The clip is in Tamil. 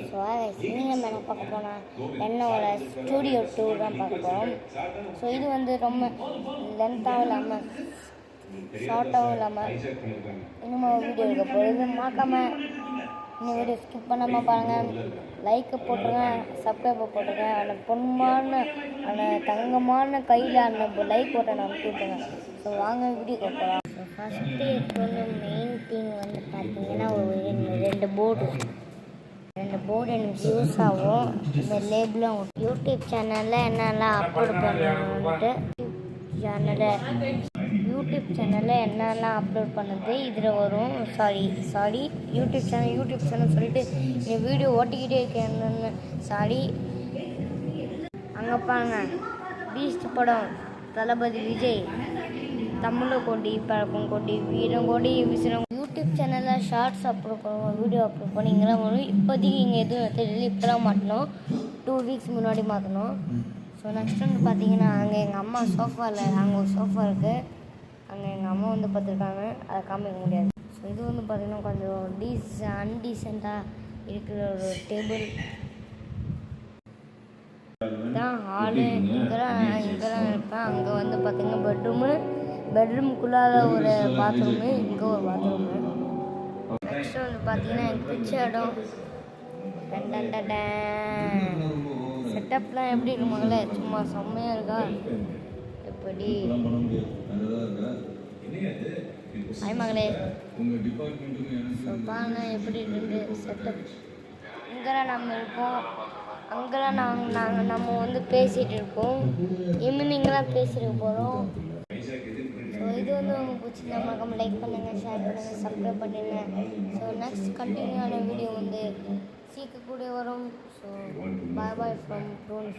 ஸோ நீங்கள் என்ன பார்க்க போனால் என்னோட ஸ்டூடியோ டூர் தான் பார்க்க போகிறோம். ஸோ இது வந்து ரொம்ப லென்த்தாகவும் இல்லாமல் ஷார்ட்டாகவும் இல்லாமல் இன்னும் வீடியோ இருக்க போகுது. மறக்காமல் இந்த வீடியோ ஸ்கிப் பண்ணாமல் பாருங்கள். லைக்கை போட்டுருங்க, சப்ஸ்கிரைபை போட்டுருங்க. அந்த பொன்மான அந்த தங்கமான கையில் அந்த லைக் போட்ட நான் கூப்பிடுங்க. ஸோ வாங்க வீடியோக்கு போகலாம். ஸோ ஃபஸ்ட்டு இப்போ வந்து மெயின் திங் வந்து பார்த்தீங்கன்னா ரெண்டு போர்டு எனக்கு யூஸ் ஆகும். இந்த லேபிளும் யூடியூப் சேனலில் என்னெல்லாம் அப்லோட் பண்ணுறேன்ட்டு யூடியூப் சேனலில் என்னெல்லாம் அப்லோட் பண்ணுறது இதில் வரும். சாரி யூடியூப் சேனல் சொல்லிட்டு இந்த வீடியோ ஓட்டிக்கிட்டே இருக்கேன். சாரி. அங்கே பாருங்க, பீஸ்ட் படம், தளபதி விஜய், தமிழ கொண்டி பழக்கம் கொண்டி வீரம் கொண்டி விசிறம். யூடியூப் சேனலில் ஷார்ட்ஸ் அப்லோட் பண்ணுவோம், வீடியோ அப்லோட் பண்ணி இங்கெல்லாம் வரும். இப்போதைக்கு இங்கே எதுவும் தெரியல, இப்போலாம் மாட்டணும். 2 வீக்ஸ் முன்னாடி மாற்றணும். ஸோ நெக்ஸ்ட் வந்து பார்த்தீங்கன்னா அங்கே எங்கள் அம்மா சோஃபாவில் அங்கே ஒரு சோஃபா இருக்குது. அங்கே எங்கள் அம்மா வந்து பார்த்துருக்காங்க, அதை காமிக்க முடியாது. ஸோ இது வந்து பார்த்திங்கன்னா கொஞ்சம் அன்டீசெண்டாக இருக்கிற ஒரு டேபிள் தான். ஹாலு இங்கெல்லாம் இருப்பேன். அங்கே வந்து பார்த்திங்கன்னா பெட்ரூமுக்குள்ளார ஒரு பாத்ரூமு, இங்கே ஒரு பாத்ரூமு. நெக்ஸ்ட்டு வந்து பார்த்திங்கன்னா எனக்கு பிடிச்ச இடம் செட்டப்லாம் எப்படி இருக்கு மகளே? சும்மா செம்மையாக இருக்கா? எப்படி ஹாய் மகளே. ஸோ பாருங்க எப்படி இருக்கு செட்டப். இங்கெல்லாம் நம்ம இருப்போம், அங்கெல்லாம் நம்ம வந்து பேசிகிட்டு இருப்போம். ஈவினிங்கெல்லாம் பேசிட்டு போகிறோம். ஸோ இது வந்து உங்களுக்கு பிடிச்சிருந்தா மறக்காம லைக் பண்ணுங்கள், ஷேர் பண்ணுங்கள், சப்ஸ்கிரைப் பண்ணுங்கள். ஸோ நெக்ஸ்ட் கண்டினியூவான வீடியோ வந்து சீக்கிரம் கூட வரும். So bye from Dhoni.